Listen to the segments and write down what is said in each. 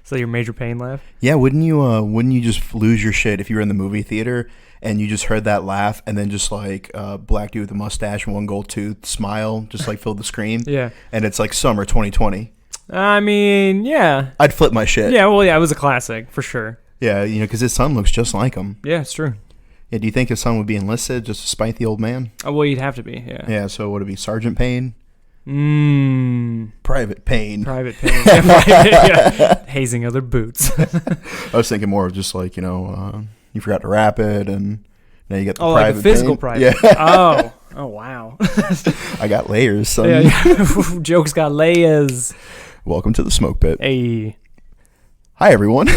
So your Major Payne laugh? Yeah, wouldn't you just lose your shit if you were in the movie theater and you just heard that laugh and then just like black dude with a mustache and one gold tooth smile just like filled the screen? Yeah. And it's like summer 2020. I mean, yeah. I'd flip my shit. Yeah, well, yeah, it was a classic for sure. Yeah, because his son looks just like him. Yeah, it's true. Yeah, do you think his son would be enlisted just to spite the old man? Oh, well, you'd have to be, yeah. Yeah, so would it be Sergeant Payne? Private Payne. Private Payne. Yeah. Hazing other boots. I was thinking more of just like, you forgot to wrap it and now you got the like private a physical Payne. private. Yeah. Oh, wow. I got layers, son. Yeah. Jokes got layers. Welcome to the SmokePit. Hey. Hi, everyone.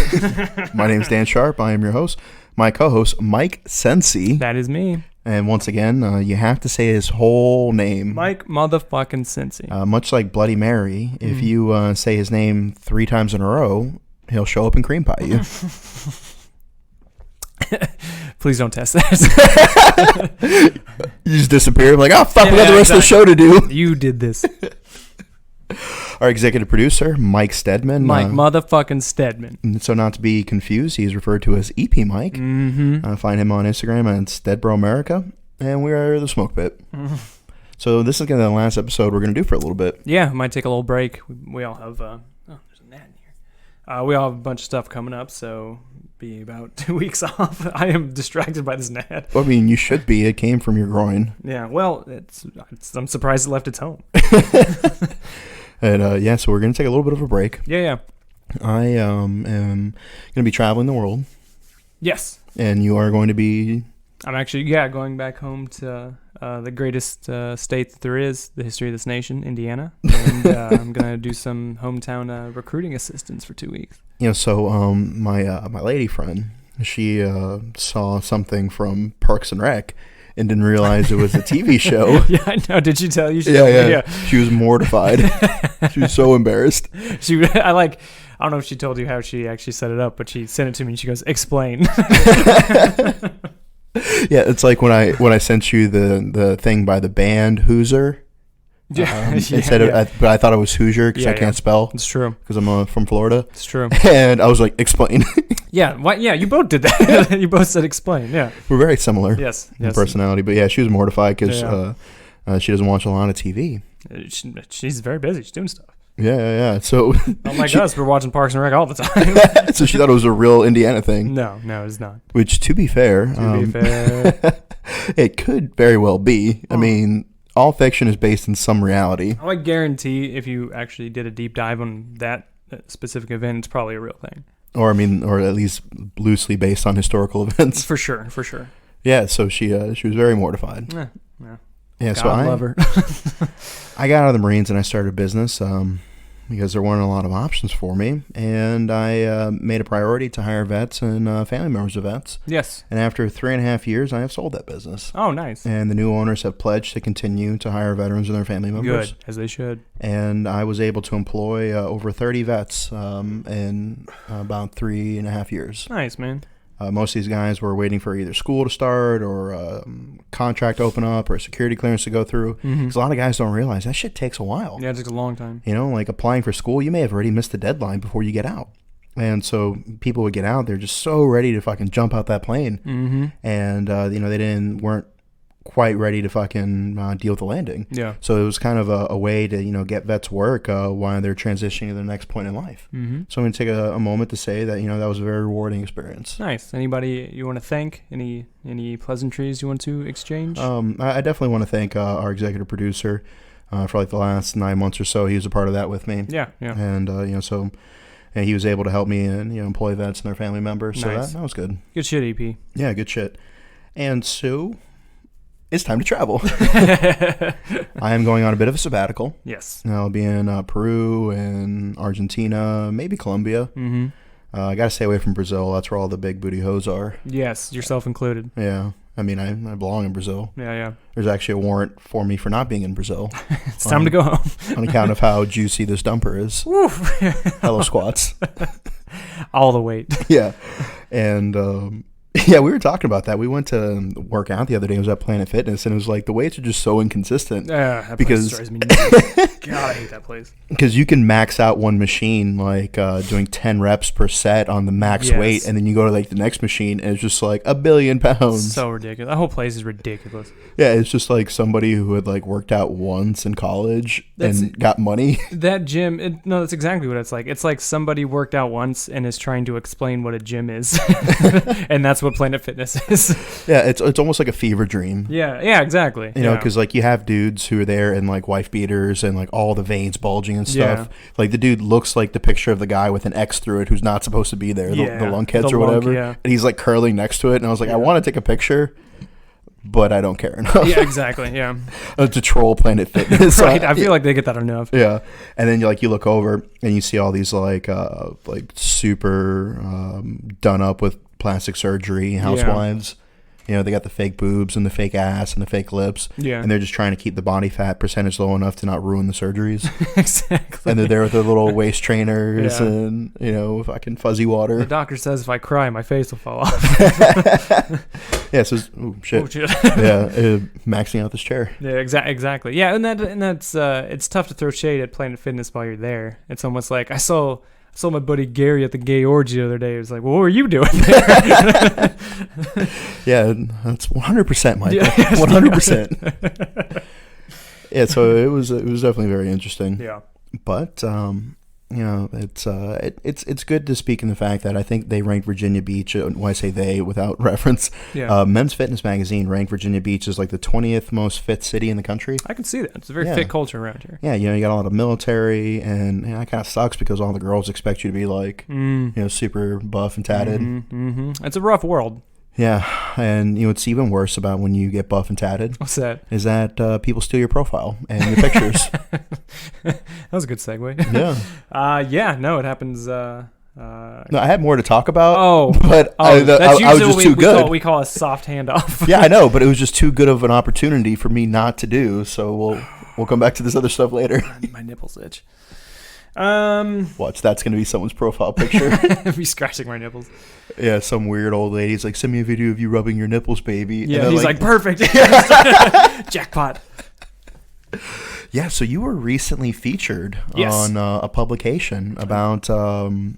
My name is Dan Sharp. I am your host. My co-host, Mike Sensi. That is me. And once again, you have to say his whole name. Mike motherfucking Sensi. Much like Bloody Mary, if you say his name 3 times in a row, he'll show up and cream pie you. Please don't test that. You just disappear. I'm like, oh, fuck, we got the rest of the show to do. You did this. Our executive producer, Mike Stedman. Mike motherfucking Stedman. So not to be confused, he's referred to as EP Mike. Mm-hmm. Find him on Instagram at Stedbro America. And we are the SmokePit. Mm-hmm. So this is going to be the last episode we're going to do for a little bit. Yeah, we might take a little break. We all have... there's a gnat in here. We all have a bunch of stuff coming up, so be about 2 weeks off. I am distracted by this gnat. I mean, you should be. It came from your groin. Yeah, well, I'm surprised it left its home. And so we're going to take a little bit of a break. Yeah. I am going to be traveling the world. Yes. And you are going to be... I'm actually, going back home to the greatest state that there is, the history of this nation, Indiana. And I'm going to do some hometown recruiting assistance for 2 weeks. So my lady friend, she saw something from Parks and Rec and didn't realize it was a TV show. Yeah, I know. Did she tell you? Yeah. She was mortified. She was so embarrassed. I don't know if she told you how she actually set it up, but she sent it to me and she goes, "Explain." Yeah, it's like when I sent you the thing by the band Hoosier. But I thought it was Hoosier because I can't spell. It's true. Because I'm from Florida. It's true. And I was like, explain. Yeah, you both did that. You both said explain, yeah. We're very similar. Yes. In personality. But yeah, she was mortified because she doesn't watch a lot of TV. She's very busy. She's doing stuff. Yeah. So unlike us, we're watching Parks and Rec all the time. So she thought it was a real Indiana thing. No, it's not. Which, to be fair, it could very well be. I mean, all fiction is based in some reality. I would guarantee if you actually did a deep dive on that specific event, it's probably a real thing. Or at least loosely based on historical events. For sure. Yeah, so she was very mortified. Yeah. Yeah, God so I love her. I got out of the Marines and I started a business because there weren't a lot of options for me, and I made a priority to hire vets and family members of vets. Yes. And after 3.5 years, I have sold that business. Oh, nice. And the new owners have pledged to continue to hire veterans and their family members. Good, as they should. And I was able to employ over 30 vets in about 3.5 years. Nice, man. Most of these guys were waiting for either school to start or contract to open up or security clearance to go through. Because a lot of guys don't realize that shit takes a while. Yeah, it takes a long time. Like applying for school, you may have already missed the deadline before you get out. And so people would get out, they're just so ready to fucking jump out that plane. Mm-hmm. And, they weren't quite ready to fucking deal with the landing. Yeah. So it was kind of a way to, get vets work while they're transitioning to the next point in life. Mm-hmm. So I'm going to take a moment to say that, that was a very rewarding experience. Nice. Anybody you want to thank? Any pleasantries you want to exchange? I definitely want to thank our executive producer for like the last 9 months or so. He was a part of that with me. Yeah. And, and he was able to help me and, employ vets and their family members. Nice. So that was good. Good shit, EP. Yeah, good shit. And so... it's time to travel. I am going on a bit of a sabbatical. Yes. I'll be in Peru and Argentina, maybe Colombia. Mm-hmm. I got to stay away from Brazil. That's where all the big booty hoes are. Yes, yourself included. Yeah. I mean, I belong in Brazil. Yeah. There's actually a warrant for me for not being in Brazil. It's time to go home. On account of how juicy this dumper is. Hello, squats. All the weight. Yeah. And... Yeah, we were talking about that. We went to work out the other day. It was at Planet Fitness, and it was like the weights are just so inconsistent. That because place drives me nuts. God, I hate that place. Because you can max out one machine, like doing 10 reps per set on the max weight, and then you go to like the next machine, and it's just like 1 billion pounds. So ridiculous. That whole place is ridiculous. Yeah, it's just like somebody who had like worked out once in college and got money. That gym, no, that's exactly what it's like. It's like somebody worked out once and is trying to explain what a gym is. And that's what Planet Fitness is. Yeah, it's almost like a fever dream. Yeah, exactly. You know, because like you have dudes who are there in like wife beaters and like all the veins bulging and stuff. Yeah. Like the dude looks like the picture of the guy with an X through it who's not supposed to be there, the lunkheads or whatever. And he's like curling next to it. And I was like, I want to take a picture, but I don't care enough. Yeah, exactly. Yeah. To troll Planet Fitness. Right. I feel like they get that enough. Yeah. And then you look over and you see all these like super done up with plastic surgery housewives. Yeah. You know, they got the fake boobs and the fake ass and the fake lips. Yeah. And they're just trying to keep the body fat percentage low enough to not ruin the surgeries. Exactly. And they're there with their little waist trainers and, you know, fucking fuzzy water. The doctor says if I cry, my face will fall off. Yeah, so shit. Yeah, maxing out this chair. Yeah, exactly. Yeah, and that's it's tough to throw shade at Planet Fitness while you're there. It's almost like I saw my buddy Gary at the gay orgy the other day. He was like, well, what were you doing there? Yeah, that's 100%, Mike. Yeah, 100%. Yeah, so it was definitely very interesting. Yeah. But you know, it's good to speak in the fact that I think they ranked Virginia Beach. When I say they, without reference, Men's Fitness Magazine ranked Virginia Beach as like the 20th most fit city in the country. I can see that. It's a very fit culture around here. Yeah, you know, you got a lot of military, and that kind of sucks because all the girls expect you to be like, you know, super buff and tatted. It's a rough world. Yeah, and you know what's even worse about when you get buff and tatted? What's that? Is that people steal your profile and your pictures. That was a good segue. Yeah. No, it happens. No, I had more to talk about. But I was just too good. We call a soft handoff. Yeah, I know, but it was just too good of an opportunity for me not to do. So we'll come back to this other stuff later. My nipples itch. Watch, that's gonna be someone's profile picture. Be scratching my nipples. Yeah, some weird old lady's like, send me a video of you rubbing your nipples, baby. Yeah, and he's like perfect. Jackpot. Yeah, so you were recently featured on a publication about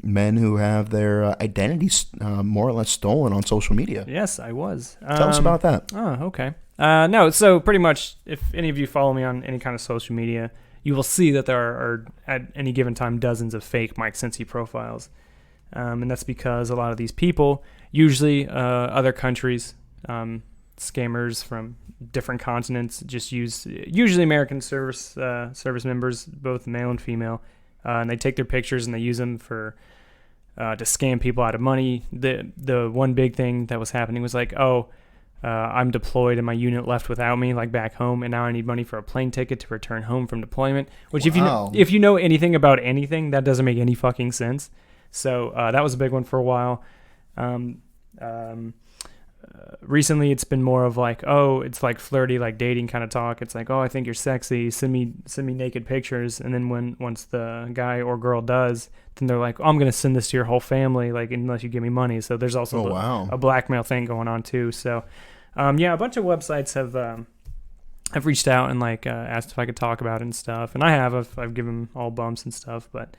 men who have their identities more or less stolen on social media. Yes, I was. Tell us about that. Oh, okay. No, so pretty much, if any of you follow me on any kind of social media, you will see that there are at any given time dozens of fake Mike Cincy profiles. And that's because a lot of these people, usually other countries, scammers from different continents, just use usually American service members, both male and female, and they take their pictures and they use them for to scam people out of money. The one big thing that was happening was like, I'm deployed and my unit left without me, like back home, and now I need money for a plane ticket to return home from deployment. Which, if you know anything about anything, that doesn't make any fucking sense. So that was a big one for a while. Recently, it's been more of like, it's like flirty, like dating kind of talk. It's like, I think you're sexy. Send me naked pictures. And then once the guy or girl does, then they're like, I'm gonna send this to your whole family, like unless you give me money. So there's also a blackmail thing going on too. So a bunch of websites have reached out and like asked if I could talk about it and stuff. And I've given them all bumps and stuff, but.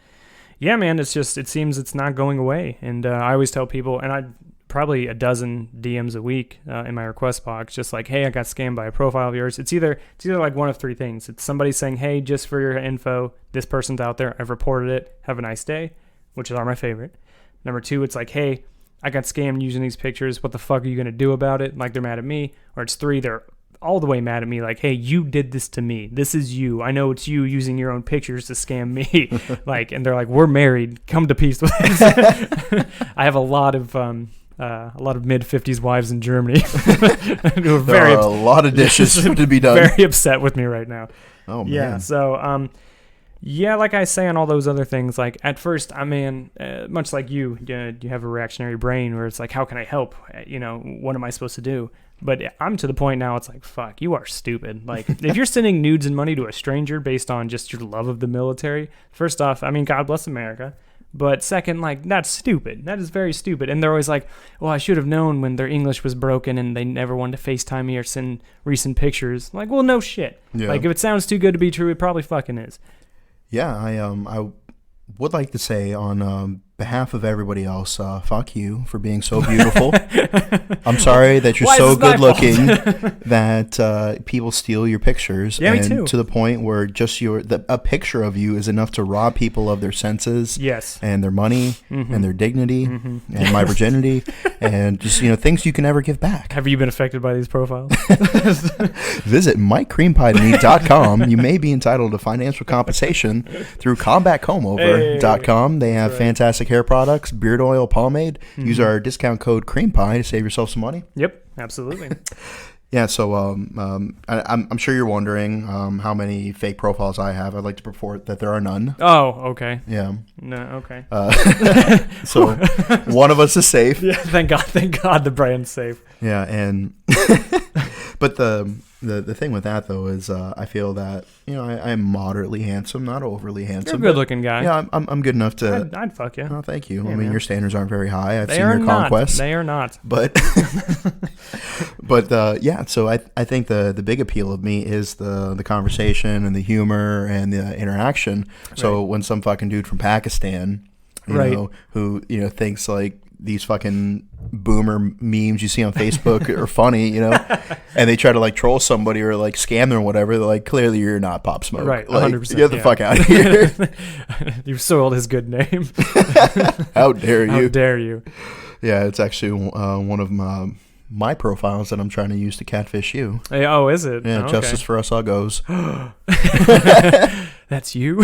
Yeah, man, it seems it's not going away. And I always tell people, and I probably a dozen DMs a week in my request box, just like, hey, I got scammed by a profile of yours. It's either like one of three things. It's somebody saying, hey, just for your info, this person's out there. I've reported it. Have a nice day, which are my favorite. Number two, it's like, hey, I got scammed using these pictures. What the fuck are you going to do about it? Like they're mad at me. Or it's three, they're all the way mad at me, like, hey, you did this to me. This is you. I know it's you using your own pictures to scam me. Like, and they're like, we're married. Come to peace with us. I have a lot of mid-50s wives in Germany who are there are a lot of dishes to be done. Very upset with me right now. Oh, man. Yeah, so, like I say on all those other things, like, at first, I mean, much like you have a reactionary brain where it's like, how can I help? You know, what am I supposed to do? But I'm to the point now, it's like, fuck, you are stupid. Like, if you're sending nudes and money to a stranger based on just your love of the military, first off, I mean, God bless America. But second, like, that's stupid. That is very stupid. And they're always like, well, I should have known when their English was broken and they never wanted to FaceTime me or send recent pictures. Like, well, no shit. Yeah. Like, if it sounds too good to be true, it probably fucking is. Yeah, I would like to say on behalf of everybody else, fuck you for being so beautiful. I'm sorry that you're so good looking that people steal your pictures. Yeah, and me too. To the point where just a picture of you is enough to rob people of their senses. Yes. And their money and their dignity and my virginity and just, things you can never give back. Have you been affected by these profiles? Visit MikeCreampie.com. You may be entitled to financial compensation through CombatCombover.com. They have fantastic hair products, beard oil, pomade. Use our discount code CreamPie to save yourself some money. Yep, absolutely. Yeah, so I'm sure you're wondering how many fake profiles I have. I'd like to report that there are none. Oh, okay. Yeah. No, okay. So one of us is safe. Yeah, thank God the brand's safe. Yeah, and but the thing with that though is I feel that I'm moderately handsome, not overly handsome. You're a good-looking guy. Yeah, I'm good enough to. I'd fuck you. Oh, thank you. Yeah, I mean, man. your standards aren't very high. I've They seen are your not. conquests. They are not. But yeah. So I think the big appeal of me is the conversation and the humor and the interaction. So when some fucking dude from Pakistan, who thinks like these fucking boomer memes you see on Facebook are funny, and they try to like troll somebody or like scam them or whatever, they're like, clearly you're not Pop Smoke. Right, like, 100%. Get the fuck out of here. You soiled his good name. How dare you? How dare you? Yeah, it's actually one of my profiles that I'm trying to use to catfish you. Hey, oh, is it? Yeah, Oh, okay. Justice for Us Uggos. That's you?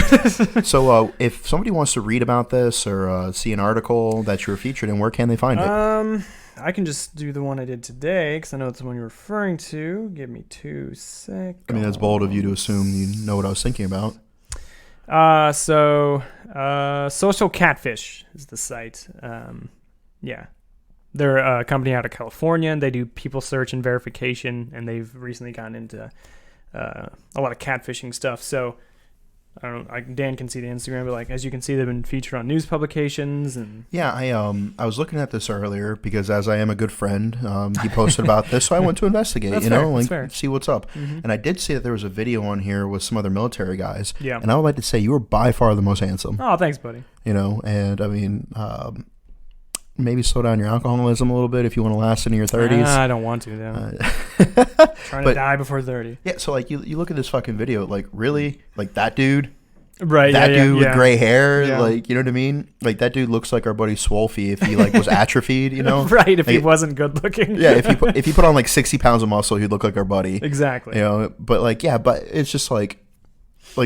So if somebody wants to read about this or see an article that you're featured in, where can they find it? I can just do the one I did today because I know it's the one you're referring to. Give me 2 seconds. I mean, that's bold of you to assume you know what I was thinking about. Social Catfish is the site. Yeah. They're a company out of California, and they do people search and verification, and they've recently gotten into a lot of catfishing stuff. So, I don't know, Dan can see the Instagram, but like as you can see, they've been featured on news publications. And yeah, I was looking at this earlier because as I am a good friend, he posted about this, so I went to investigate, That's fair. See what's up. And I did see that there was a video on here with some other military guys. Yeah. And I would like to say you were by far the most handsome. Oh, thanks, buddy. And I mean, maybe slow down your alcoholism a little bit if you want to last into your 30s. I don't want to, though. Trying to die before 30. Yeah, so like you look at this fucking video, like really, like that dude, right? That dude with gray hair, Yeah. like you know what I mean? Like that dude looks like our buddy Swolfie if he like was atrophied, Right? If like, he wasn't good looking. Yeah, if he put on like 60 pounds of muscle, he'd look like our buddy. Exactly. But like but it's just like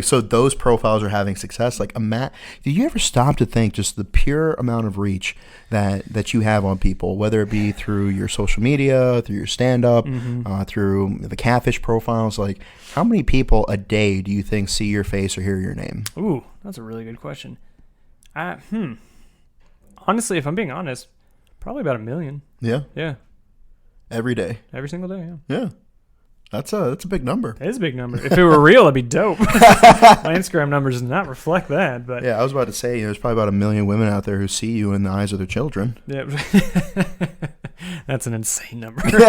so those profiles are having success. Like do you ever stop to think just the pure amount of reach that you have on people, whether it be through your social media, through your stand-up, through the catfish profiles? Like how many people a day do you think see your face or hear your name? Ooh, that's a really good question. Honestly, if I'm being honest, probably about 1 million. Yeah. Yeah. Every day. Every single day, yeah. Yeah. That's a big number. It is a big number. If it were real, it'd be dope. My Instagram numbers do not reflect that. But yeah, I was about to say, there's probably about 1 million women out there who see you in the eyes of their children. Yeah. That's an insane number. Okay,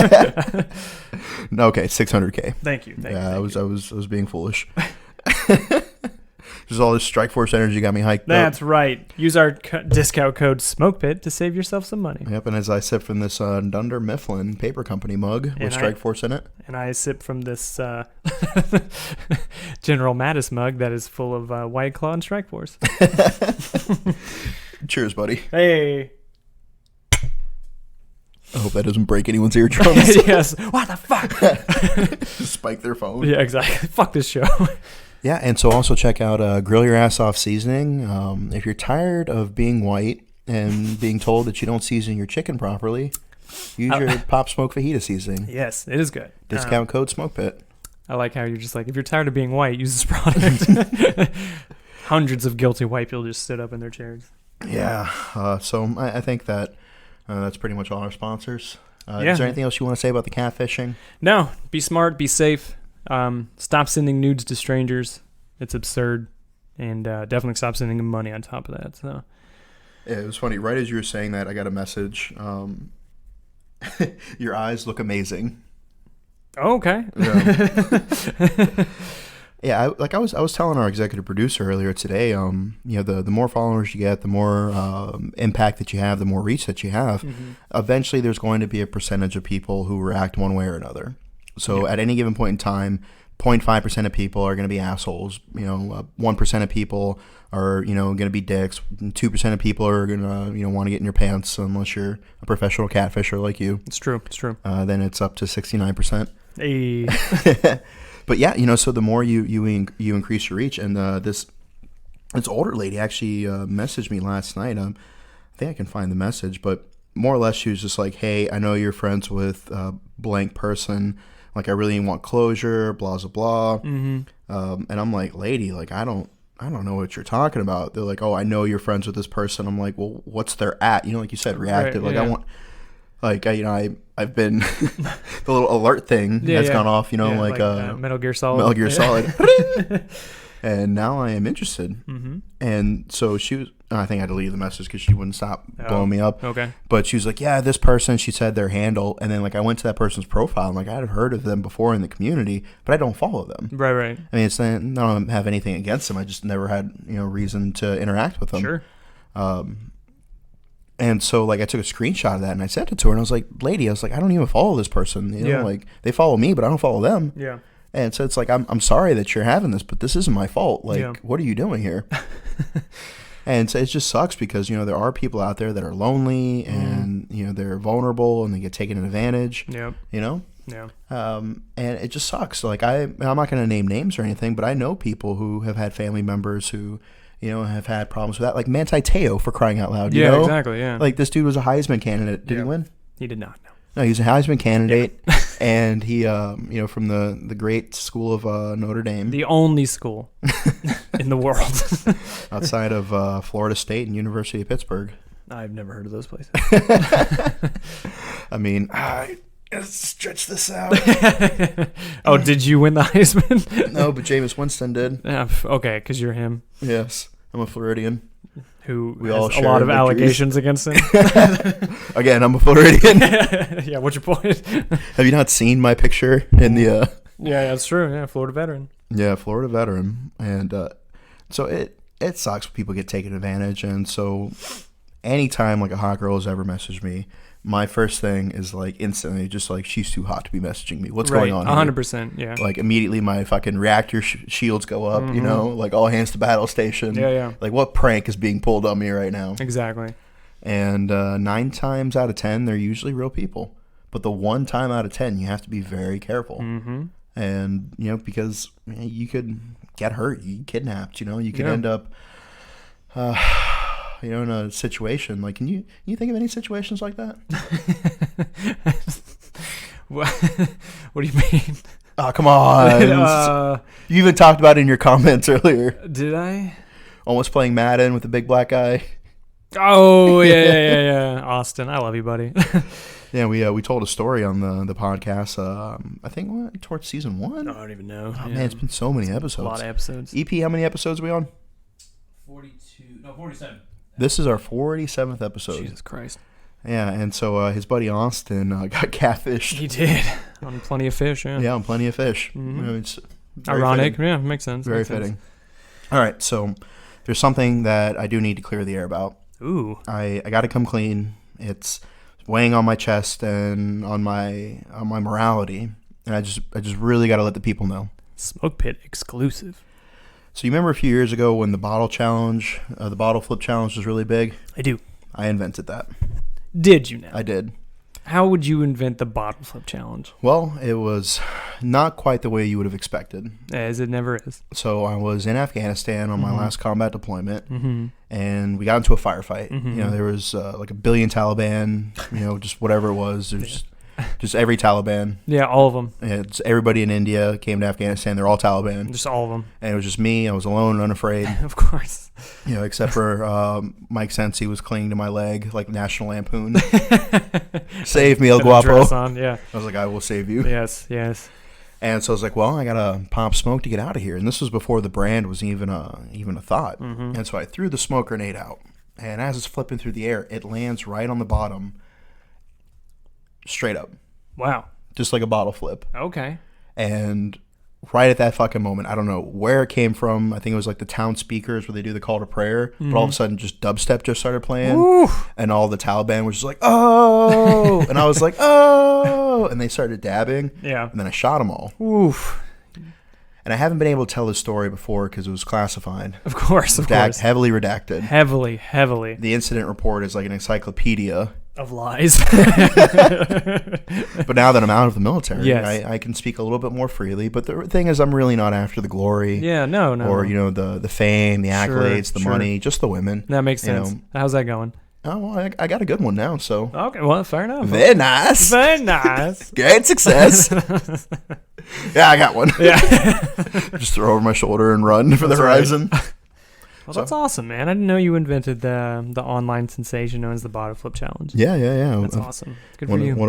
600K. Thank you. I was being foolish. Just all this Strikeforce energy got me hyped up. That's right. Use our discount code SmokePit to save yourself some money. Yep, and as I sip from this Dunder Mifflin Paper Company mug with Strikeforce in it. And I sip from this General Mattis mug that is full of White Claw and Strikeforce. Cheers, buddy. Hey. I hope that doesn't break anyone's eardrums. Yes. What the fuck? Spike their phone. Yeah, exactly. Fuck this show. Yeah, and so also check out Grill Your Ass Off Seasoning. If you're tired of being white and being told that you don't season your chicken properly, use your Pop Smoke Fajita seasoning. Yes, it is good. Discount code SmokePit. I like how you're just like, if you're tired of being white, use this product. Hundreds of guilty white people just sit up in their chairs. Yeah, so I think that that's pretty much all our sponsors. Yeah. Is there anything else you want to say about the catfishing? No, be smart, be safe. Stop sending nudes to strangers. It's absurd. And definitely stop sending them money on top of that. So Yeah, it was funny. Right as you were saying that, I got a message. Your eyes look amazing. Oh, okay. Yeah. Yeah, I was telling our executive producer earlier today, the more followers you get, the more impact that you have, the more reach that you have. Mm-hmm. Eventually, there's going to be a percentage of people who react one way or another. So at any given point in time, 0.5% of people are going to be assholes. 1% of people are going to be dicks. 2% of people are going to want to get in your pants unless you're a professional catfisher like you. It's true. It's true. Then it's up to 69%. Hey. But yeah, so the more you increase your reach, and this older lady actually messaged me last night. I think I can find the message, but more or less she was just like, "Hey, I know you're friends with blank person. Like, I really want closure. Blah blah blah." Mm-hmm. And I'm like, "Lady, like I don't know what you're talking about." They're like, "Oh, I know you're friends with this person." I'm like, "Well, what's their at?" Like you said, reactive. Right, like I want. Like, I've been the little alert thing has gone off, like Metal Gear Solid. Metal Gear Solid. And now I am interested. Mm-hmm. And so she was, I think I had to leave the message because she wouldn't stop blowing me up. Okay. But she was like, yeah, this person, she said their handle. And then, like, I went to that person's profile. And, like, I had heard of them before in the community, but I don't follow them. Right. I mean, I don't have anything against them. I just never had, reason to interact with them. Sure. And so, like, I took a screenshot of that and I sent it to her. And I was like, lady, I don't even follow this person. Like, they follow me, but I don't follow them. Yeah. And so it's like, I'm sorry that you're having this, but this isn't my fault. Like, what are you doing here? And so it just sucks because, there are people out there that are lonely and, they're vulnerable and they get taken advantage. Yep. Yeah. And it just sucks. Like, I'm not going to name names or anything, but I know people who have had family members who, have had problems with that. Like Manti Te'o, for crying out loud. Yeah, exactly, yeah. Like, this dude was a Heisman candidate. Did he win? He did not, no. No, he was a Heisman candidate. And he, from the great school of Notre Dame. The only school in the world. Outside of Florida State and University of Pittsburgh. I've never heard of those places. I mean, let's stretch this out. Oh, did you win the Heisman? No, but Jameis Winston did. Okay, because you're him. Yes, I'm a Floridian. Who we has all a lot of allegations against him. Again, I'm a Floridian. Yeah, what's your point? Have you not seen my picture in the... Yeah, that's true. Yeah, Florida veteran. Yeah, Florida veteran. And so it sucks when people get taken advantage. And so anytime, like, a hot girl has ever messaged me, my first thing is, like, instantly just like, she's too hot to be messaging me. What's going on here? 100%, yeah. Like, immediately my fucking reactor shields go up, like, all hands to battle station. Yeah. Like, what prank is being pulled on me right now? Exactly. And 9 times out of 10, they're usually real people. But the 1 time out of 10, you have to be very careful. Mm-hmm. And, because you could get hurt, you get kidnapped, you could end up... in a situation. Like, can you think of any situations like that? What do you mean? Oh, come on. You even talked about it in your comments earlier. Did I? Almost playing Madden with the big black guy. Oh, yeah. Austin, I love you, buddy. Yeah, we told a story on the podcast, I think, towards season 1? I don't even know. Oh, man, it's been so many episodes. A lot of episodes. EP, how many episodes are we on? 47. This is our 47th episode. Jesus Christ. Yeah, and so his buddy Austin got catfished. He did. On Plenty of Fish, yeah. Yeah, on Plenty of Fish. Mm-hmm. It's ironic. Fitting. Yeah, makes sense. Very fitting. All right, so there's something that I do need to clear the air about. Ooh. I got to come clean. It's weighing on my chest and on my morality, and I just really got to let the people know. SmokePit exclusive. So you remember a few years ago when the bottle challenge, the bottle flip challenge was really big? I do. I invented that. Did you now? I did. How would you invent the bottle flip challenge? Well, it was not quite the way you would have expected. As it never is. So I was in Afghanistan on my last combat deployment, and we got into a firefight. There was like a billion Taliban, just whatever it was. There's just every Taliban. Yeah, all of them. It's everybody in India came to Afghanistan. They're all Taliban. Just all of them. And it was just me. I was alone, unafraid. Of course. Except for Mike Sensi was clinging to my leg like National Lampoon. Save me, El Guapo. Yeah. I was like, I will save you. Yes. And so I was like, well, I got to pop smoke to get out of here. And this was before the brand was even a thought. And so I threw the smoke grenade out. and as it's flipping through the air, it lands right on the bottom, straight up. Wow. Just like a bottle flip. Okay. And right at that fucking moment, I don't know where it came from. I think it was like the town speakers where they do the call to prayer. But all of a sudden, just dubstep just started playing. Oof. And all the Taliban was just like, oh. And I was like, oh. And they started dabbing. Yeah. And then I shot them all. Oof. And I haven't been able to tell this story before because it was classified. Of course. Heavily redacted. Heavily. The incident report is like an encyclopedia Of lies. But now that I'm out of the military, yes. I can speak a little bit more freely. But the thing is, I'm really not after the glory. Yeah, no. Or, the fame, the accolades, the money, just the women. That makes sense. How's that going? Oh, well, I got a good one now, so. Okay, well, fair enough. Very nice. Very nice. Great success. Yeah, I got one. Yeah. Just throw over my shoulder and run for the horizon. Right. Well, that's awesome, man. I didn't know you invented the online sensation known as the bottle flip challenge. Yeah. That's awesome. Good for you. One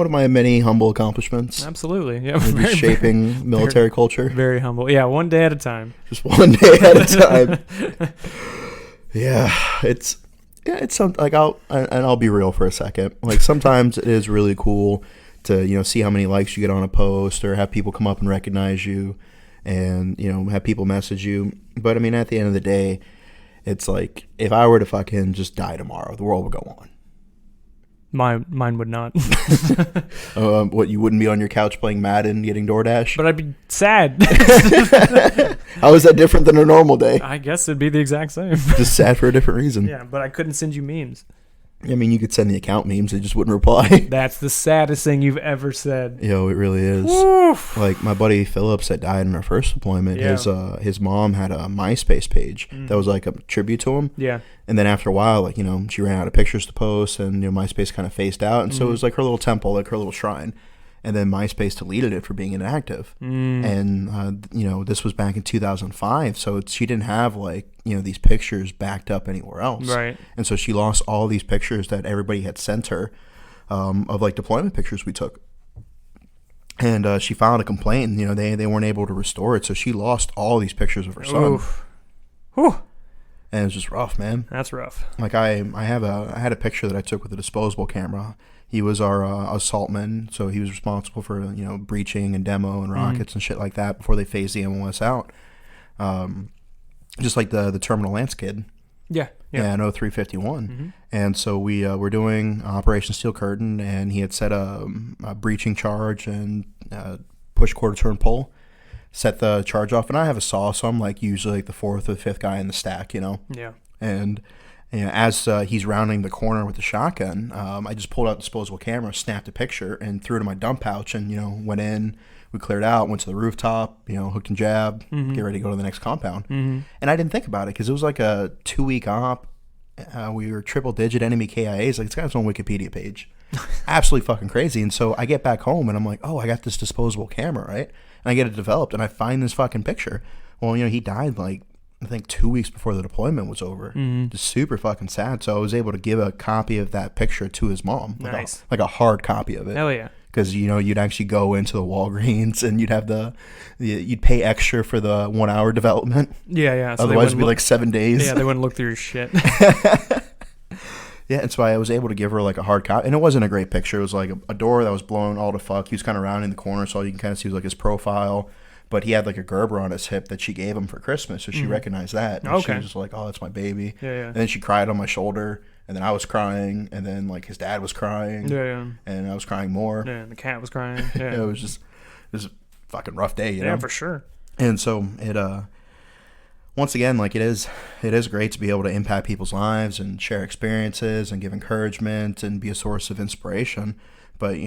of my many humble accomplishments. Absolutely. Yeah. Shaping military culture. Very humble. Yeah, one day at a time. Just one day at a time. Yeah, it's something like I'll be real for a second. Like sometimes it is really cool to see how many likes you get on a post or have people come up and recognize you and have people message you. But I mean, at the end of the day, it's like if I were to fucking just die tomorrow, the world would go on. Mine would not. What, you wouldn't be on your couch playing Madden, getting DoorDash? But I'd be sad. How is that different than a normal day? I guess it'd be the exact same. Just sad for a different reason. Yeah, but I couldn't send you memes. I mean, you could send the account memes; they just wouldn't reply. That's the saddest thing you've ever said. Yo, it really is. Oof. Like my buddy Phillips that died in our first deployment. Yeah. His mom had a MySpace page that was like a tribute to him. Yeah. And then after a while, like she ran out of pictures to post, and MySpace kind of phased out, and so it was like her little temple, like her little shrine. And then MySpace deleted it for being inactive. And, this was back in 2005. So she didn't have, these pictures backed up anywhere else. Right. And so she lost all these pictures that everybody had sent her of, deployment pictures we took. And she filed a complaint, and, they weren't able to restore it. So she lost all these pictures of her son. Oof. Whew. And it was just rough, man. That's rough. Like, I had a picture that I took with a disposable camera. He was our assaultman, so he was responsible for breaching and demo and rockets and shit like that before they phased the MOS out. Just like the Terminal Lance kid. Yeah. In 0351. And so we were doing Operation Steel Curtain, and he had set a breaching charge and push quarter turn pull, set the charge off, and I have a saw, so I'm usually the fourth or fifth guy in the stack, Yeah. And as he's rounding the corner with the shotgun, I just pulled out the disposable camera, snapped a picture, and threw it in my dump pouch, and went in. We cleared out, went to the rooftop, hooked and jabbed, get ready to go to the next compound. And I didn't think about it because it was like a 2-week op. We were triple-digit enemy KIAs. It's got its own Wikipedia page. Absolutely fucking crazy. And so I get back home, and I'm like, oh, I got this disposable camera, right? And I get it developed, and I find this fucking picture. Well, he died I think 2 weeks before the deployment was over. Just super fucking sad. So I was able to give a copy of that picture to his mom. Nice. Like a hard copy of it. Hell yeah. Because, you'd actually go into the Walgreens and you'd have you'd pay extra for the 1 hour development. Yeah. So otherwise it'd be 7 days. Yeah, they wouldn't look through your shit. Yeah, and so I was able to give her a hard copy. And it wasn't a great picture. It was a door that was blown all to fuck. He was kind of rounding the corner, so all you can kind of see was his profile. But he had a Gerber on his hip that she gave him for Christmas, so she recognized that. And she was just like, oh, that's my baby. Yeah. And then she cried on my shoulder, and then I was crying, and then his dad was crying. Yeah. And I was crying more. Yeah, and the cat was crying. Yeah. It was a fucking rough day, Yeah, for sure. And so it once again, it is great to be able to impact people's lives and share experiences and give encouragement and be a source of inspiration. But,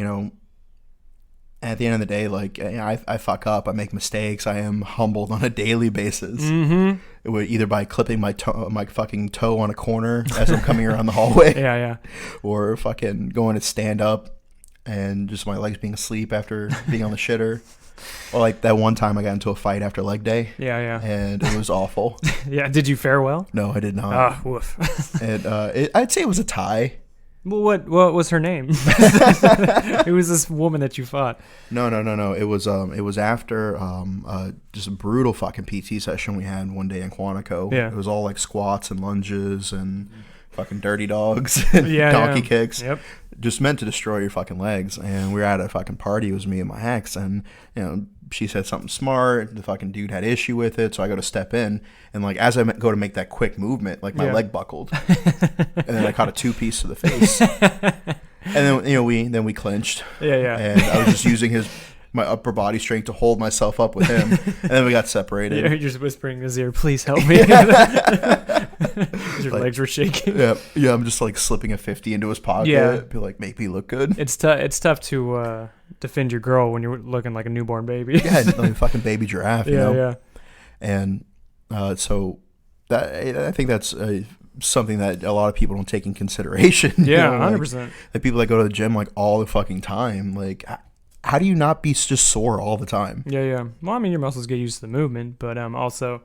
at the end of the day, I fuck up, I make mistakes, I am humbled on a daily basis. Either by clipping my fucking toe on a corner as I'm coming around the hallway. Yeah. Or fucking going to stand up and just my legs being asleep after being on the shitter. Or that one time I got into a fight after leg day. Yeah. And it was awful. Yeah, did you fare well? No, I did not. Ah, woof. And I'd say it was a tie. Well, what was her name? It was this woman that you fought. No. It was after just a brutal fucking PT session we had one day in Quantico. Yeah. It was all like squats and lunges and fucking dirty dogs and donkey kicks. Yep. Just meant to destroy your fucking legs. And we were at a fucking party. It was me and my ex, and she said something smart. The fucking dude had issue with it, so I go to step in, and like as I go to make that quick movement, like my leg buckled, and then I caught a 2-piece to the face, and then we clinched. Yeah. And I was just using my upper body strength to hold myself up with him, and then we got separated. You're just whispering in his ear, "Please help me." Your legs were shaking. Yeah. I'm just like slipping a 50 into his pocket. Yeah. Be like, make me look good. It's tough to defend your girl when you're looking like a newborn baby. Yeah, like a fucking baby giraffe. Yeah. And so that I think that's something that a lot of people don't take in consideration. Yeah, 100%. Like people that go to the gym like all the fucking time. Like, how do you not be just sore all the time? Yeah. Well, I mean, your muscles get used to the movement, but also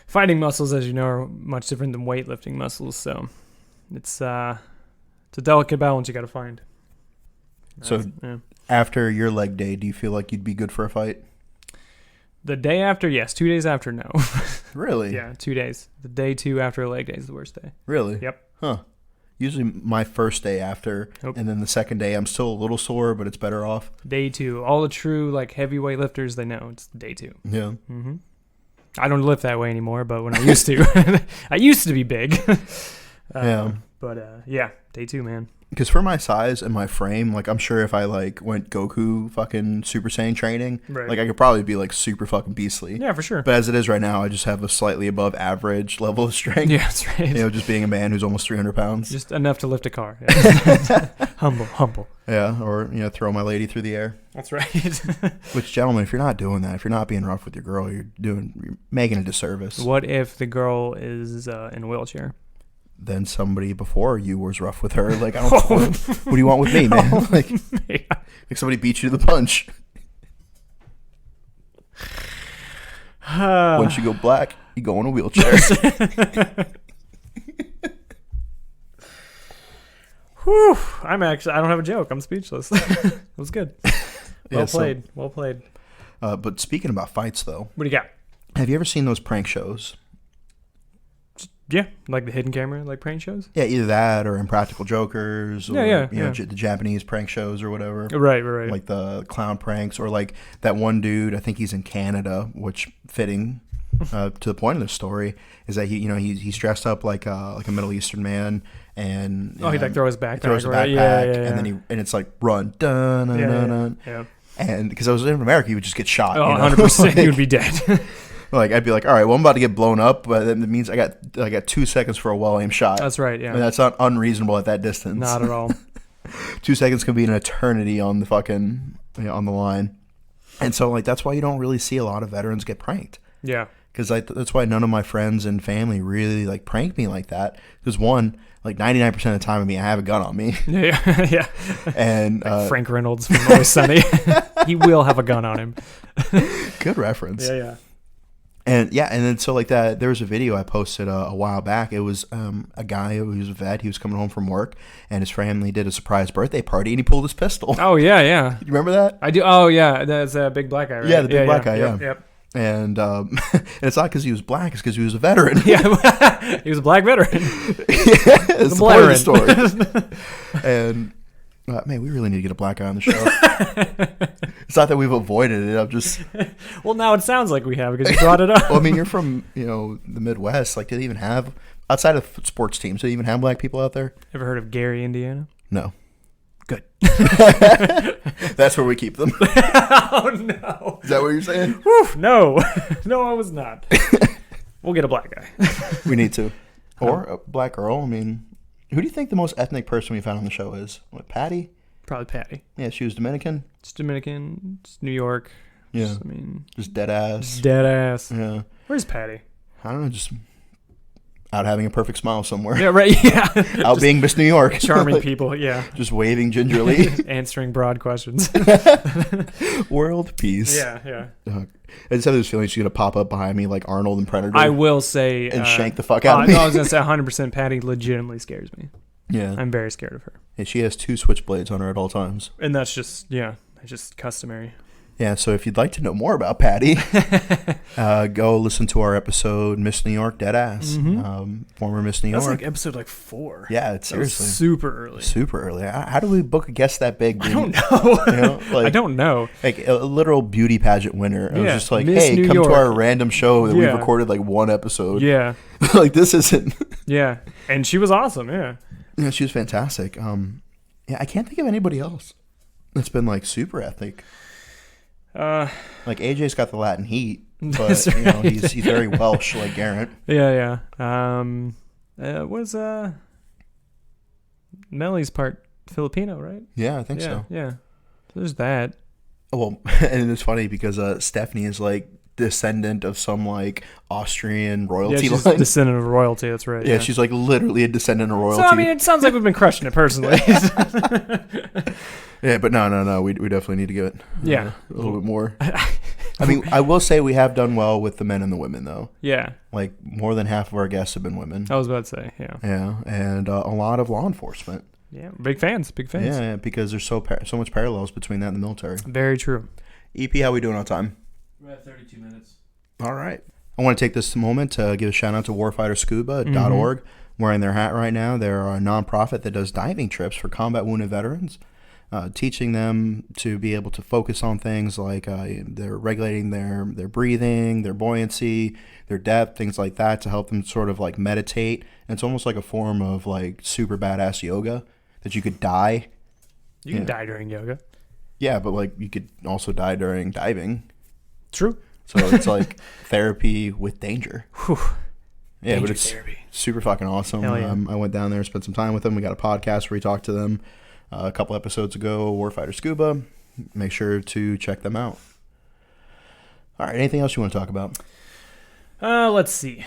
fighting muscles, as you know, are much different than weightlifting muscles. So it's a delicate balance you got to find. So after your leg day, do you feel like you'd be good for a fight? The day after, yes. 2 days after, no. Really? Yeah, 2 days. The day 2 after a leg day is the worst day. Really? Yep. Huh. Usually my first day after, and then the second day I'm still a little sore, but it's better off. Day 2. All the true like heavyweight lifters, they know it's day 2. Yeah. Mm-hmm. I don't lift that way anymore, but when I used to, I used to be big. Yeah. But yeah, day 2, man. Because for my size and my frame, like I'm sure if I like went Goku fucking Super Saiyan training, like I could probably be like super fucking beastly. Yeah, for sure. But as it is right now, I just have a slightly above average level of strength. Yeah, that's right. Just being a man who's almost 300 pounds. Just enough to lift a car. Yeah. Humble. Yeah, or throw my lady through the air. That's right. Which, gentlemen, if you're not doing that, if you're not being rough with your girl, you're making a disservice. What if the girl is in a wheelchair? Then somebody before you was rough with her. Like, I don't. What do you want with me, man? Like somebody beat you to the punch. Once you go black, you go in a wheelchair. Whew. I don't have a joke. I'm speechless. It was good. Well played. But speaking about fights, though, what do you got? Have you ever seen those prank shows? Yeah, like the hidden camera, like prank shows. Yeah, either that or Impractical Jokers, or the Japanese prank shows or whatever. Right. Like the clown pranks, or like that one dude. I think he's in Canada, which fitting to the point of the story is that he's dressed up like a Middle Eastern man, and he like throws his backpack, and then it's like run, dun, dun, dun, dun. Yeah. And because I was in America, he would just get shot. 100%, he would be dead. Like I'd be like, all right, well, I'm about to get blown up, but that means I got 2 seconds for a well-aimed shot. That's right, yeah. And that's not unreasonable at that distance. Not at all. 2 seconds can be an eternity on the fucking on the line, and so like that's why you don't really see a lot of veterans get pranked. Yeah. Because that's why none of my friends and family really like prank me like that. Because one, like 99% of the time, I have a gun on me. Yeah. And like Frank Reynolds from Always Sunny, he will have a gun on him. Good reference. Yeah. And then so like that, there was a video I posted a while back. It was a guy who was a vet. He was coming home from work, and his family did a surprise birthday party, and he pulled his pistol. Oh yeah. You remember that? I do. Oh yeah, that's a big black guy, right? Yeah, the big black guy. Yep. And it's not because he was black; it's because he was a veteran. Yeah, he was a black veteran. It's the point of the story. And man, we really need to get a black guy on the show. It's not that we've avoided it. I'm just. Well, now it sounds like we have because you brought it up. Well, I mean, you're from the Midwest. Like, do they even have outside of sports teams? Do they even have black people out there? Ever heard of Gary, Indiana? No. Good. That's where we keep them. Oh no! Is that what you're saying? Whew, no, I was not. We'll get a black guy. We need to, or a black girl. I mean, who do you think the most ethnic person we've had on the show is? What, Patty? Probably Patty. Yeah, she was Dominican. It's Dominican. It's New York. Yeah. Just dead ass. Dead ass. Yeah. Where's Patty? I don't know. Just out having a perfect smile somewhere. Yeah, right. Yeah. Out being Miss New York. Charming people. Yeah. Just waving gingerly. Answering broad questions. World peace. Yeah. I just have this feeling she's going to pop up behind me like Arnold and Predator. I will say. And shank the fuck out of me. No, I was going to say 100% Patty legitimately scares me. Yeah. I'm very scared of her. And she has 2 switchblades on her at all times. And that's just customary. Yeah, so if you'd like to know more about Patty, go listen to our episode, Miss New York Deadass, former Miss New York. That's like episode 4. Yeah, it's seriously super early. Super early. How do we book a guest that big? I don't know. You know, like, I don't know. Like a literal beauty pageant winner. It was just like, Miss hey, New come York. to our random show that we've recorded like 1 episode. Yeah. Like this isn't. Yeah, and she was awesome. Yeah. Yeah, she was fantastic. Yeah, I can't think of anybody else that's been like super ethnic. Like AJ's got the Latin heat, but you know he's very Welsh, like Garrett. Yeah. Was Melly's part Filipino, right? Yeah, I think so. Yeah. So there's that. Well, and it's funny because Stephanie is like descendant of some like Austrian royalty she's line. Descendant of royalty. That's right. Yeah, she's like literally a descendant of royalty. So I mean, it sounds like we've been crushing it personally. Yeah, but no. We definitely need to give it a little bit more. I mean, I will say we have done well with the men and the women, though. Yeah. Like, more than half of our guests have been women. I was about to say, yeah. Yeah, and a lot of law enforcement. Yeah, big fans. Yeah, because there's so much parallels between that and the military. Very true. EP, how we doing on time? We're at 32 minutes. All right. I want to take this moment to give a shout out to warfighter.scuba.org. Wearing their hat right now. They're a nonprofit that does diving trips for combat wounded veterans. Teaching them to be able to focus on things like they're regulating their breathing, their buoyancy, their depth, things like that to help them sort of like meditate. And it's almost like a form of like super badass yoga that you could die. You can die during yoga. Yeah, but like you could also die during diving. True. So it's like therapy with danger. Whew. Yeah, Danger but it's therapy. super fucking awesome. Hell yeah. I went down there and spent some time with them. We got a podcast where we talked to them a couple episodes ago, Warfighter Scuba. Make sure to check them out. All right, anything else you want to talk about? Let's see.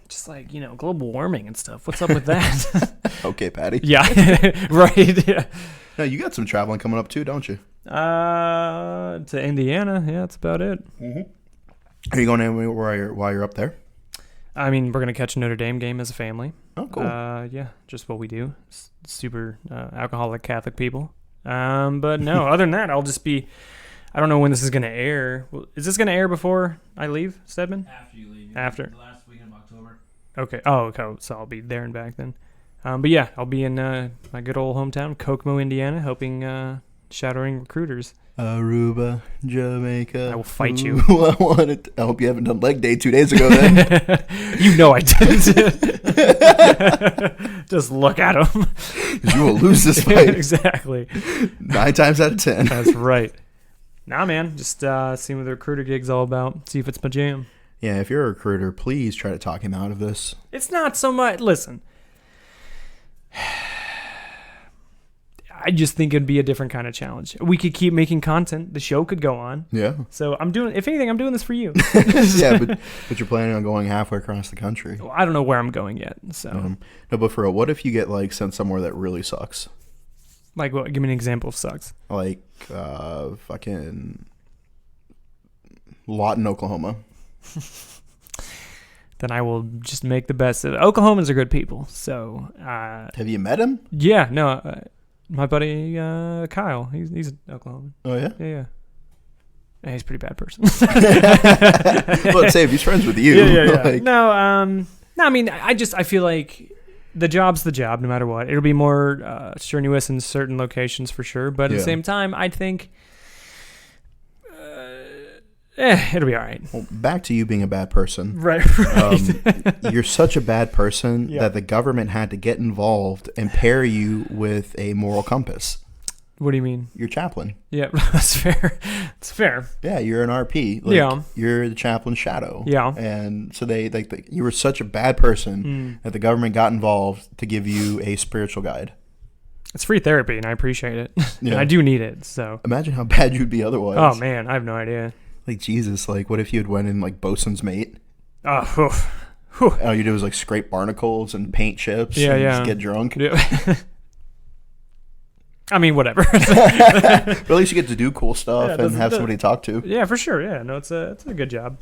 Just like, global warming and stuff. What's up with that? Okay, Patty. Yeah, right. Yeah. No, you got some traveling coming up too, don't you? To Indiana. Yeah, that's about it. Mm-hmm. Are you going anywhere while you're up there? I mean, we're going to catch a Notre Dame game as a family. Oh, cool. Yeah, just what we do. Super alcoholic Catholic people. But no, other than that, I'll just be... I don't know when this is going to air. Is this going to air before I leave, Stedman? After you leave. After? The last weekend of October. Okay. Oh, okay. So I'll be there and back then. But yeah, I'll be in my good old hometown, Kokomo, Indiana, helping shadowing recruiters. Aruba, Jamaica. I will fight you. I hope you haven't done leg day 2 days ago then. You know I didn't. Just look at him. You will lose this fight. Exactly. 9 times out of 10. That's right. Nah, man. Just seeing what the recruiter gig's all about. See if it's my jam. Yeah, if you're a recruiter, please try to talk him out of this. It's not so much. Listen. I just think it'd be a different kind of challenge. We could keep making content. The show could go on. Yeah. So if anything, I'm doing this for you. Yeah, but you're planning on going halfway across the country. Well, I don't know where I'm going yet. So no, but for real, what if you get like sent somewhere that really sucks? Like what? Give me an example of sucks. Like fucking Lawton, Oklahoma. Then I will just make the best of it. Oklahomans are good people. So have you met him? Yeah, no. My buddy Kyle, he's Oklahoman. Oh yeah, yeah. He's a pretty bad person. Well, let's say if he's friends with you. Yeah. Like, no. I mean, I feel like the job's the job, no matter what. It'll be more strenuous in certain locations for sure, but at the same time, I think it'll be all right. Well, back to you being a bad person. Right. You're such a bad person that the government had to get involved and pair you with a moral compass. What do you mean? You're chaplain. Yeah, that's fair. It's fair. Yeah, you're an RP. Like, you're the chaplain's shadow. Yeah. And so you were such a bad person that the government got involved to give you a spiritual guide. It's free therapy, and I appreciate it. Yeah. And I do need it. So imagine how bad you'd be otherwise. Oh man, I have no idea. Like Jesus, like what if you had went in like bosun's mate? Oh, all you do is like scrape barnacles and paint chips. Yeah, and yeah. Just get drunk. Yeah. I mean, whatever. But at least you get to do cool stuff and have somebody to talk to. Yeah, for sure. Yeah, no, it's a good job.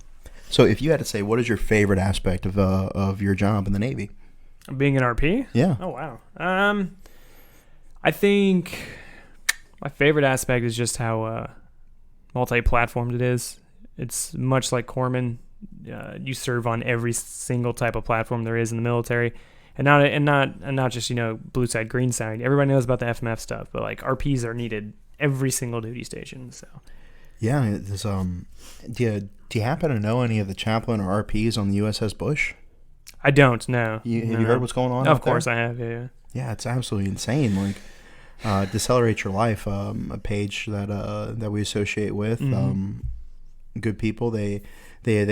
So, if you had to say, what is your favorite aspect of your job in the Navy? Being an RP? Yeah. Oh, wow. I think my favorite aspect is just how multi-platformed it is. It's much like Corpsman. You serve on every single type of platform there is in the military, and not just blue side, green side. Everybody knows about the FMF stuff, but like RPs are needed every single duty station. So yeah, there's do you happen to know any of the Chaplain or RPs on the USS Bush? I don't know. Have you heard what's going on? Of course I have. Yeah, it's absolutely insane. Like Decelerate Your Life, a page that we associate with. Good people. They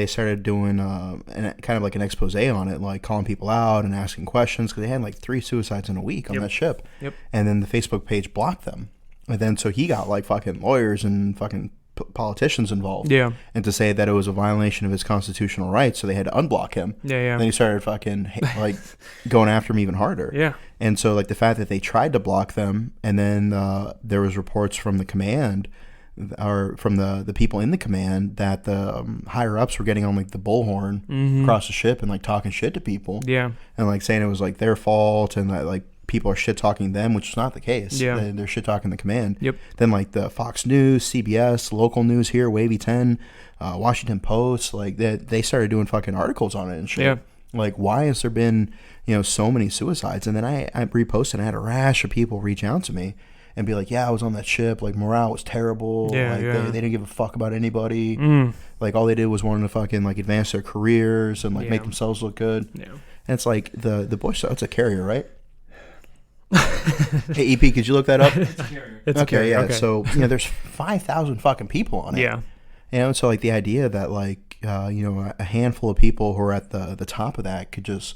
started doing kind of like an expose on it, like calling people out and asking questions, because they had like 3 suicides in a week on that ship. Yep. And then the Facebook page blocked them. And then so he got like fucking lawyers and fucking politicians involved. Yeah. And to say that it was a violation of his constitutional rights, so they had to unblock him. Yeah. And then he started fucking like going after him even harder. Yeah. And so like the fact that they tried to block them, and then there was reports from the command, or from the people in the command, that the higher ups were getting on like the bullhorn across the ship and like talking shit to people. Yeah. And like saying it was like their fault, and that like people are shit talking them, which is not the case. Yeah. They're shit talking the command. Yep. Then like the Fox News, CBS, local news here, Wavy 10, Washington Post, like they started doing fucking articles on it and shit. Yeah. Like, why has there been so many suicides? And then I reposted, and I had a rash of people reach out to me and be like, yeah, I was on that ship, like morale was terrible. Yeah, like yeah. They didn't give a fuck about anybody. Like all they did was wanting to fucking like advance their careers and like make themselves look good. Yeah. And it's like the Bush, it's a carrier, right? Hey, EP, could you look that up? It's a carrier. It's a carrier, yeah. okay. So there's 5,000 fucking people on it. Yeah. So like the idea that like a handful of people who are at the top of that could just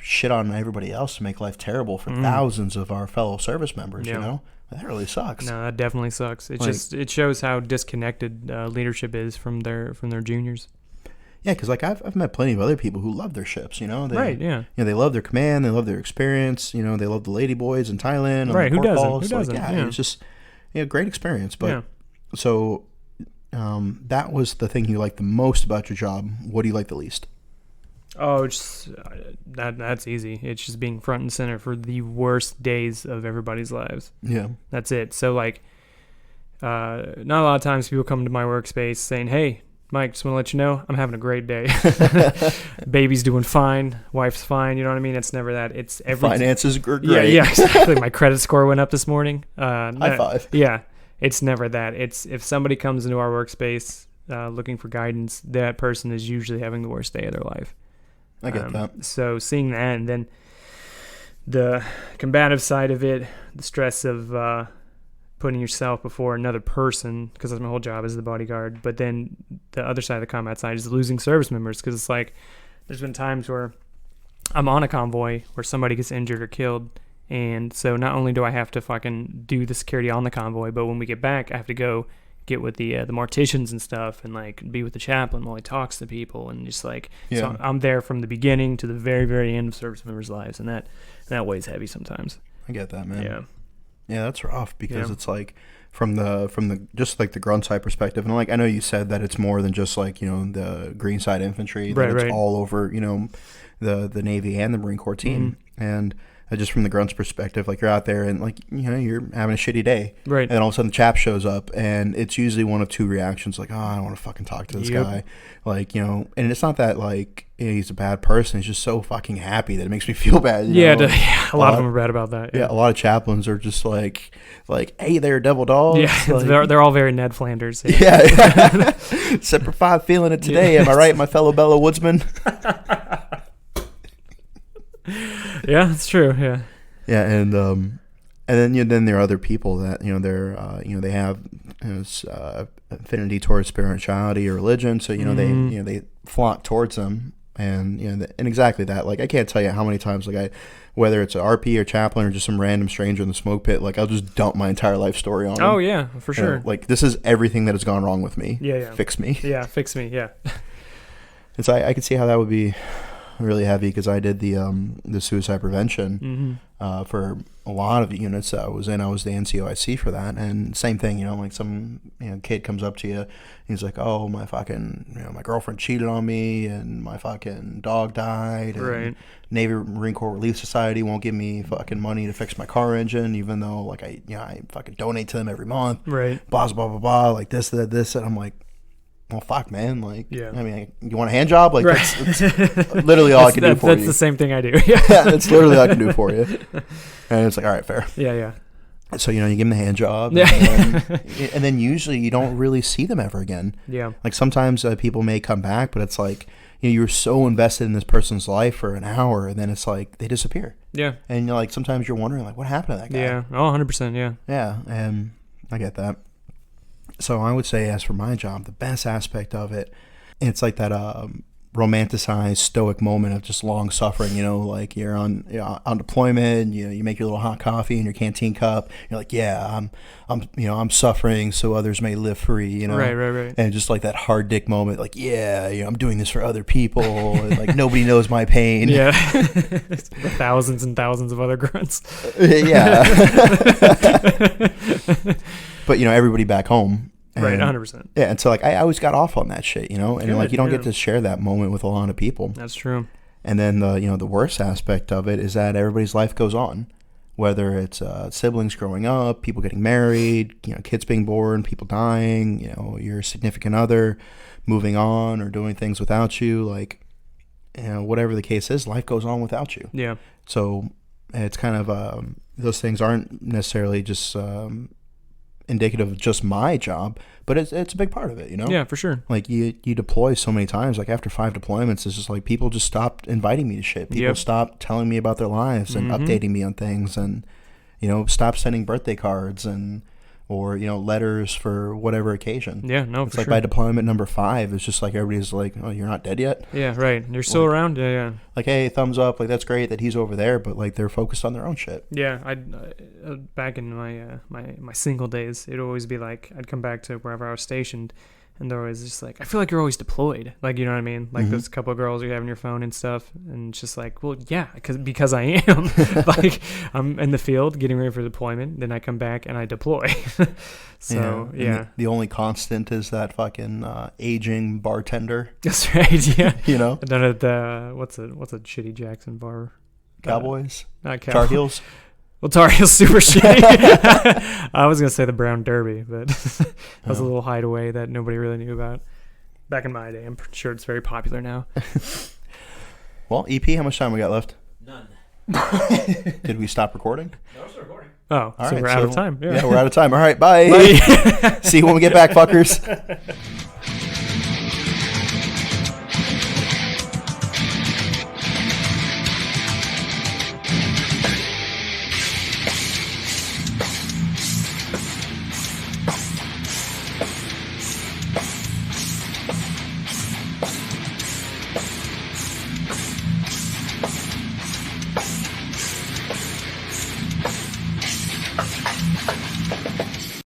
shit on everybody else to make life terrible for thousands of our fellow service members. Yeah. That really sucks. No, that definitely sucks. It Like- it shows how disconnected leadership is from their juniors. Yeah, because like I've met plenty of other people who love their ships. They, Right. Yeah. They love their command, they love their experience. They love the lady boys in Thailand. On Right, the who port doesn't? calls. Who doesn't? Like, Yeah. it's just great experience. But Yeah. so that was the thing you liked the most about your job. What do you like the least? Oh, it's that's easy. It's just being front and center for the worst days of everybody's lives. Yeah. That's it. So like, not a lot of times people come to my workspace saying, "Hey, Mike, just want to let you know I'm having a great day. Baby's doing fine, wife's fine." You know what I mean? It's never that. It's every Finances are great. Yeah, exactly. My credit score went up this morning. High five. Yeah, it's never that. It's if somebody comes into our workspace looking for guidance, that person is usually having the worst day of their life. I get that. So seeing that, and then the combative side of it, the stress of putting yourself before another person, because that's my whole job as the bodyguard. But then the other side of the combat side is losing service members, because it's like there's been times where I'm on a convoy where somebody gets injured or killed, and so not only do I have to fucking do the security on the convoy, but when we get back, I have to go get with the morticians and stuff, and like be with the chaplain while he talks to people, and just like so I'm there from the beginning to the very, very end of service members' lives, and that weighs heavy sometimes. I get that, man. Yeah. Yeah, that's rough, because it's like from the just like the grunt side perspective, and like I know you said that it's more than just like the green side infantry, that it's all over the Navy and the Marine Corps team, and just from the grunts perspective, like you're out there and like you're having a shitty day, Right? And then all of a sudden the chap shows up, and it's usually one of two reactions, like, oh, I don't want to fucking talk to this guy, like and it's not that like he's a bad person, he's just so fucking happy that it makes me feel bad. A lot of them are bad about that. Yeah, a lot of chaplains are just like, hey there, devil dog. Yeah, like, they're all very Ned Flanders. Yeah. Semper Fi, feeling it today. Am I right, my fellow Bella Woodsman? Yeah, it's true. Yeah. Yeah, and then there are other people that they have affinity towards spirituality or religion, so they flock towards them, and and exactly that. Like I can't tell you how many times whether it's an RP or chaplain or just some random stranger in the smoke pit, like I'll just dump my entire life story on them. Oh yeah, for sure. Like this is everything that has gone wrong with me. Yeah. Fix me. Yeah, fix me. Yeah. And so I could see how that would be really heavy because I did the suicide prevention for a lot of the units that I was in. I was the NCOIC for that, and same thing, you know, like some kid comes up to you, he's like, oh, my fucking my girlfriend cheated on me, and my fucking dog died, and Right. Navy Marine Corps Relief Society won't give me fucking money to fix my car engine, even though like I fucking donate to them every month, Right. blah blah blah blah, like this that this, and I'm like, well, fuck, man. Like, Yeah. I mean, you want a hand job? Like, Right. that's literally all I can do for That's you. the same thing I do. Yeah, that's literally all I can do for you. And it's like, all right, fair. Yeah. So, you give them the hand job. Yeah. And then usually you don't really see them ever again. Yeah. Like, sometimes people may come back, but it's like, you're so invested in this person's life for an hour, and then it's like they disappear. Yeah. And, like, sometimes you're wondering, like, what happened to that guy? Yeah. Oh, 100%. Yeah. Yeah, and I get that. So I would say, as for my job, the best aspect of it, it's like that romanticized stoic moment of just long suffering. Like you're on deployment. You make your little hot coffee in your canteen cup. You're like, yeah, I'm suffering so others may live free. Right. And just like that hard dick moment, like, yeah, I'm doing this for other people. And, like, nobody knows my pain. Yeah. Thousands and thousands of other grunts. Yeah. But everybody back home. Right, 100%. Yeah, and so like I always got off on that shit, and Good, like you don't yeah. get to share that moment with a lot of people. That's true. And then the worst aspect of it is that everybody's life goes on, whether it's siblings growing up, people getting married, kids being born, people dying, your significant other moving on or doing things without you, like whatever the case is, life goes on without you. Yeah. So it's kind of those things aren't necessarily just indicative of just my job, but it's a big part of it, Yeah, for sure. Like you deploy so many times, like after 5 deployments, it's just like people just stopped inviting me to shit. People stopped telling me about their lives and updating me on things, and stop sending birthday cards or letters for whatever occasion. Yeah, no, it's for like sure. by deployment number 5, it's just like everybody's like, oh, you're not dead yet? Yeah, right. You're still around? Yeah. Like, hey, thumbs up, like that's great that he's over there, but like they're focused on their own shit. Yeah, back in my my single days, it'd always be like I'd come back to wherever I was stationed, and they're always just like, I feel like you're always deployed. Like, you know what I mean? Like those couple of girls you have on your phone and stuff, and it's just like, well, yeah, because I am. Like, I'm in the field getting ready for deployment, then I come back and I deploy. So yeah. The only constant is that fucking aging bartender. That's right. Yeah. And then at the what's a shitty Jackson bar? Cowboys, Not Tar Heels. Well, Tar Heel's super shitty. I was gonna say the Brown Derby, but that was a little hideaway that nobody really knew about back in my day. I'm pretty sure it's very popular now. Well, EP, how much time we got left? None. Did we stop recording? No, we're still recording. Oh, All so right, we're out of time. Yeah. Yeah, we're out of time. All right, bye. Bye. See you when we get back, fuckers.